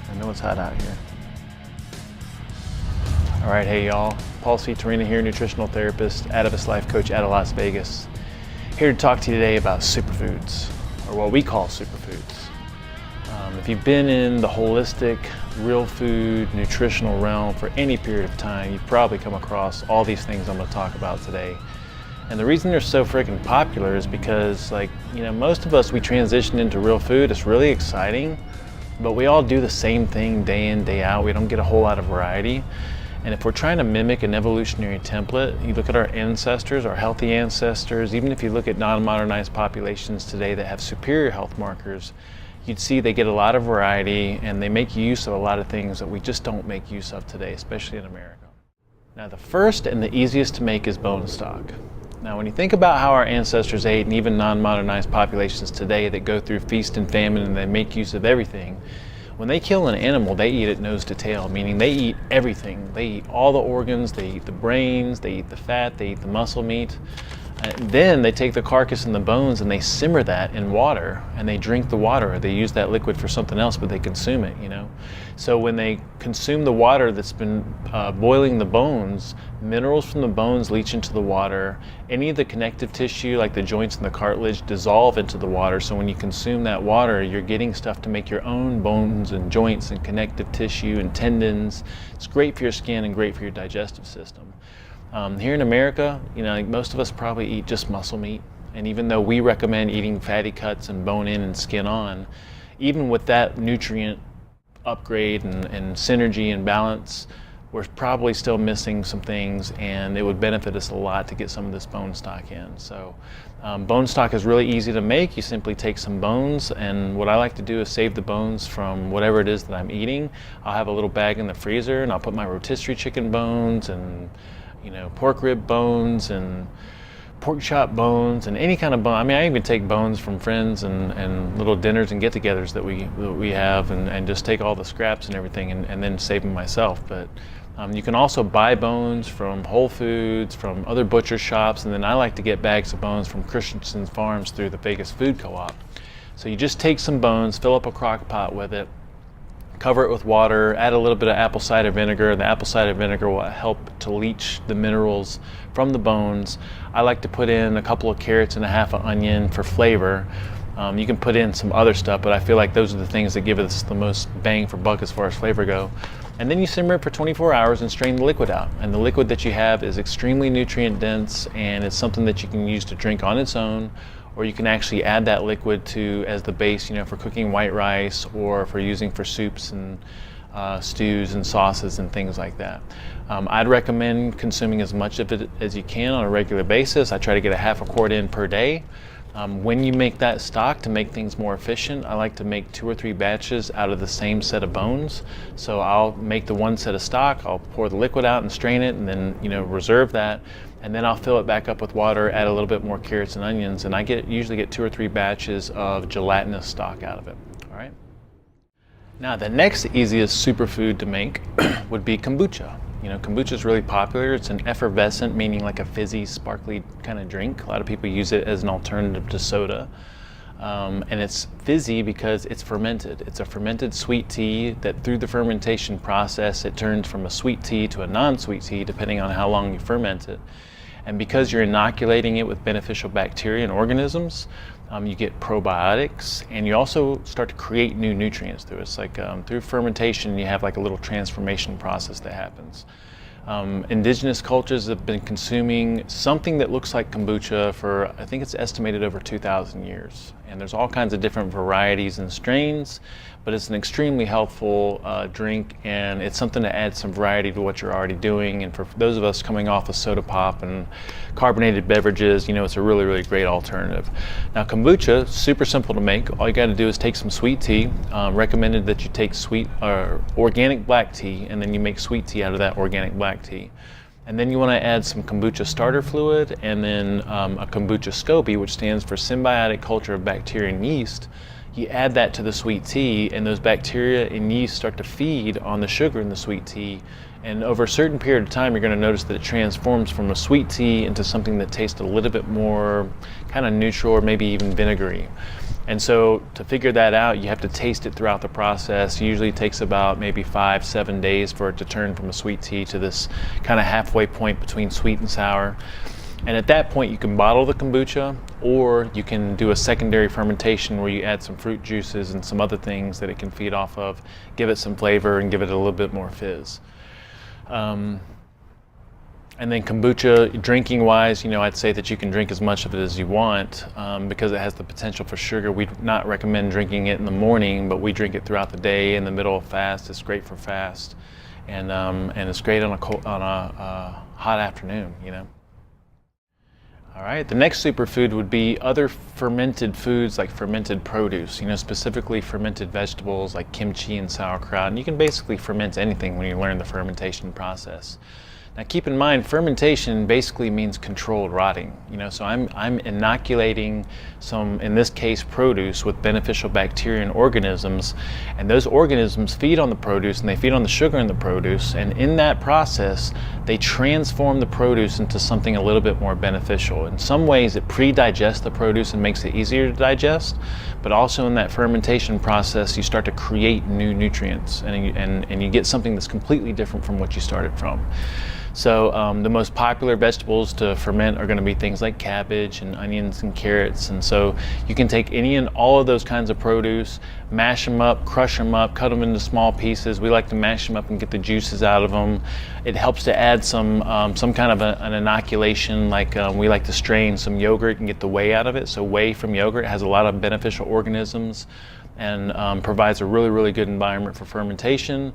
I know it's hot out here. All right, hey y'all. Paul C. Torina here, nutritional therapist, Adibus Life Coach out of Las Vegas. Here to talk to you today about superfoods, or what we call superfoods. If you've been in the holistic, real food, nutritional realm for any period of time, you've probably come across all these things I'm gonna talk about today. And the reason they're so freaking popular is because, most of us, we transition into real food. It's really exciting, but we all do the same thing day in, day out. We don't get a whole lot of variety. And if we're trying to mimic an evolutionary template, you look at our ancestors, our healthy ancestors, even if you look at non-modernized populations today that have superior health markers, you'd see they get a lot of variety and they make use of a lot of things that we just don't make use of today, especially in America. Now, the first and the easiest to make is bone stock. Now, when you think about how our ancestors ate, and even non-modernized populations today that go through feast and famine and they make use of everything, when they kill an animal, they eat it nose to tail, meaning they eat everything. They eat all the organs, they eat the brains, they eat the fat, they eat the muscle meat. And then they take the carcass and the bones and they simmer that in water and they drink the water. They use that liquid for something else, but they consume it, So when they consume the water that's been boiling the bones, minerals from the bones leach into the water. Any of the connective tissue, like the joints and the cartilage, dissolve into the water. So when you consume that water, you're getting stuff to make your own bones and joints and connective tissue and tendons. It's great for your skin and great for your digestive system. Here in America, most of us probably eat just muscle meat. And even though we recommend eating fatty cuts and bone in and skin on, even with that nutrient upgrade and synergy and balance, we're probably still missing some things, and it would benefit us a lot to get some of this bone stock in. So bone stock is really easy to make. You simply take some bones, and what I like to do is save the bones from whatever it is that I'm eating. I'll have a little bag in the freezer, and I'll put my rotisserie chicken bones and pork rib bones and pork chop bones and any kind of bone. I mean, I even take bones from friends and little dinners and get-togethers that we have and just take all the scraps and everything and then save them myself. But you can also buy bones from Whole Foods, from other butcher shops, and then I like to get bags of bones from Christensen's Farms through the Vegas Food Co-op. So you just take some bones, fill up a crock pot with it, cover it with water, add a little bit of apple cider vinegar. The apple cider vinegar will help to leach the minerals from the bones. I like to put in a couple of carrots and a half an onion for flavor. You can put in some other stuff, but I feel like those are the things that give us the most bang for buck as far as flavor go. And then you simmer it for 24 hours and strain the liquid out. And the liquid that you have is extremely nutrient dense, and it's something that you can use to drink on its own, or you can actually add that liquid to as the base, for cooking white rice or for using for soups and stews and sauces and things like that. I'd recommend consuming as much of it as you can on a regular basis. I try to get a half a quart in per day. When you make that stock, to make things more efficient, I like to make 2 or 3 batches out of the same set of bones. So I'll make the one set of stock, I'll pour the liquid out and strain it, and then reserve that. And then I'll fill it back up with water, add a little bit more carrots and onions, and I usually get 2 or 3 batches of gelatinous stock out of it. All right. Now, the next easiest superfood to make would be kombucha. Kombucha is really popular. It's an effervescent, meaning like a fizzy, sparkly kind of drink. A lot of people use it as an alternative to soda. And it's fizzy because it's fermented. It's a fermented sweet tea that through the fermentation process, it turns from a sweet tea to a non-sweet tea, depending on how long you ferment it. And because you're inoculating it with beneficial bacteria and organisms, you get probiotics, and you also start to create new nutrients through it. It's like through fermentation, you have like a little transformation process that happens. Indigenous cultures have been consuming something that looks like kombucha for, I think it's estimated, over 2,000 years. And there's all kinds of different varieties and strains, but it's an extremely helpful drink, and it's something to add some variety to what you're already doing. And for those of us coming off of soda pop and carbonated beverages, it's a really, really great alternative. Now, kombucha, super simple to make. All you got to do is take some sweet tea. Recommended that you take organic black tea, and then you make sweet tea out of that organic black tea. And then you want to add some kombucha starter fluid, and then a kombucha SCOBY, which stands for symbiotic culture of bacteria and yeast. You add that to the sweet tea, and those bacteria and yeast start to feed on the sugar in the sweet tea. And over a certain period of time, you're going to notice that it transforms from a sweet tea into something that tastes a little bit more kind of neutral or maybe even vinegary. And so to figure that out, you have to taste it throughout the process. It usually takes about maybe 5-7 days for it to turn from a sweet tea to this kind of halfway point between sweet and sour. And at that point, you can bottle the kombucha, or you can do a secondary fermentation where you add some fruit juices and some other things that it can feed off of, give it some flavor and give it a little bit more fizz. And then kombucha, drinking wise, I'd say that you can drink as much of it as you want because it has the potential for sugar. We'd not recommend drinking it in the morning, but we drink it throughout the day in the middle of fast. It's great for fast, and it's great on a hot afternoon, All right, the next superfood would be other fermented foods like fermented produce, specifically fermented vegetables like kimchi and sauerkraut. And you can basically ferment anything when you learn the fermentation process. Now keep in mind, fermentation basically means controlled rotting. So I'm inoculating some, in this case, produce with beneficial bacteria and organisms, and those organisms feed on the produce and they feed on the sugar in the produce, and in that process, they transform the produce into something a little bit more beneficial. In some ways, it pre-digests the produce and makes it easier to digest, but also in that fermentation process, you start to create new nutrients, and you get something that's completely different from what you started from. So the most popular vegetables to ferment are going to be things like cabbage and onions and carrots. And so you can take any and all of those kinds of produce, mash them up, crush them up, cut them into small pieces. We like to mash them up and get the juices out of them. It helps to add some kind of an inoculation, like we like to strain some yogurt and get the whey out of it. So whey from yogurt has a lot of beneficial organisms and provides a really, really good environment for fermentation.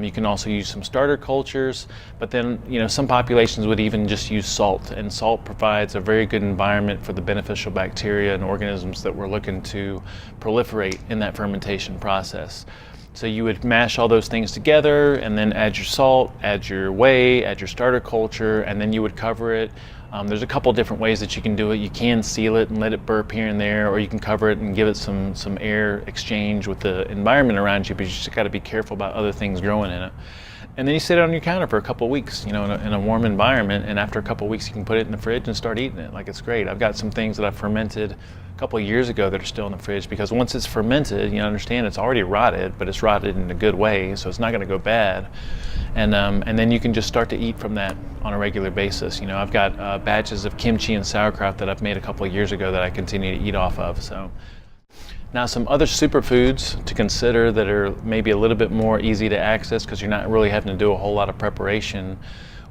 You can also use some starter cultures, but then some populations would even just use salt, and salt provides a very good environment for the beneficial bacteria and organisms that we're looking to proliferate in that fermentation process. So you would mash all those things together and then add your salt, add your whey, add your starter culture, and then you would cover it. There's a couple different ways that you can do it. You can seal it and let it burp here and there, or you can cover it and give it some air exchange with the environment around you, but you just got to be careful about other things growing in it. And then you sit it on your counter for a couple of weeks, in a warm environment, and after a couple of weeks you can put it in the fridge and start eating it. Like, it's great. I've got some things that I fermented a couple of years ago that are still in the fridge, because once it's fermented, understand it's already rotted, but it's rotted in a good way, so it's not going to go bad. And then you can just start to eat from that on a regular basis. I've got batches of kimchi and sauerkraut that I've made a couple of years ago that I continue to eat off of. So now some other superfoods to consider that are maybe a little bit more easy to access because you're not really having to do a whole lot of preparation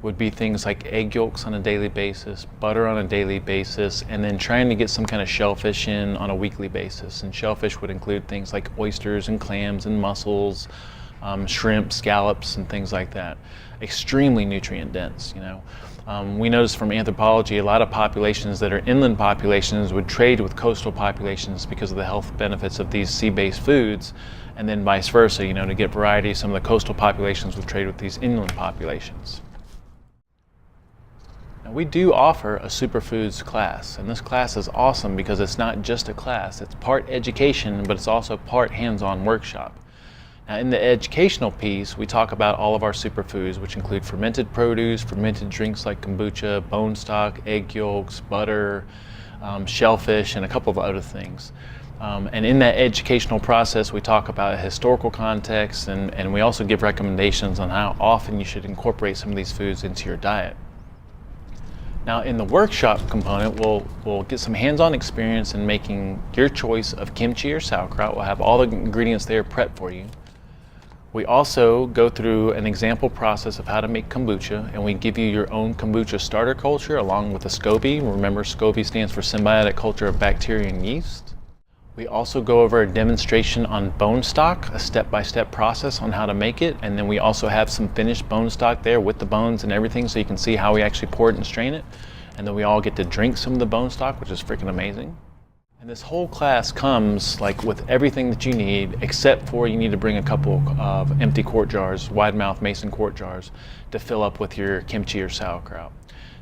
would be things like egg yolks on a daily basis, butter on a daily basis, and then trying to get some kind of shellfish in on a weekly basis. And shellfish would include things like oysters and clams and mussels, shrimp, scallops, and things like that. Extremely nutrient dense, We notice from anthropology, a lot of populations that are inland populations would trade with coastal populations because of the health benefits of these sea-based foods, and then vice versa, to get variety, some of the coastal populations would trade with these inland populations. Now, we do offer a superfoods class, and this class is awesome because it's not just a class. It's part education, but it's also part hands-on workshop. Now, in the educational piece, we talk about all of our superfoods, which include fermented produce, fermented drinks like kombucha, bone stock, egg yolks, butter, shellfish, and a couple of other things. And in that educational process, we talk about a historical context, and we also give recommendations on how often you should incorporate some of these foods into your diet. Now, in the workshop component, we'll get some hands-on experience in making your choice of kimchi or sauerkraut. We'll have all the ingredients there prepped for you. We also go through an example process of how to make kombucha, and we give you your own kombucha starter culture along with a SCOBY. Remember, SCOBY stands for symbiotic culture of bacteria and yeast. We also go over a demonstration on bone stock, a step-by-step process on how to make it, and then we also have some finished bone stock there with the bones and everything, so you can see how we actually pour it and strain it. And then we all get to drink some of the bone stock, which is freaking amazing. And this whole class comes with everything that you need, except for you need to bring a couple of empty quart jars, wide mouth mason quart jars, to fill up with your kimchi or sauerkraut.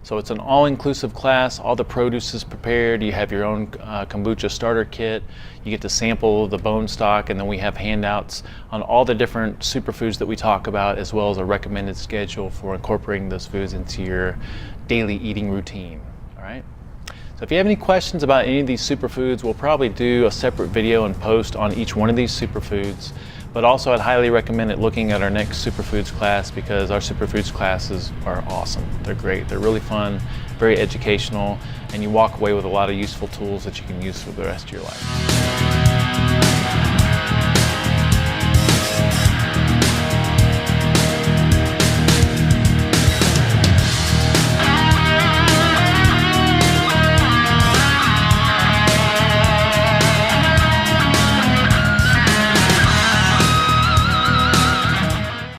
So it's an all-inclusive class. All the produce is prepared. You have your own kombucha starter kit. You get to sample the bone stock, and then we have handouts on all the different superfoods that we talk about, as well as a recommended schedule for incorporating those foods into your daily eating routine. All right. So if you have any questions about any of these superfoods, we'll probably do a separate video and post on each one of these superfoods. But also I'd highly recommend looking at our next superfoods class, because our superfoods classes are awesome. They're great, they're really fun, very educational, and you walk away with a lot of useful tools that you can use for the rest of your life.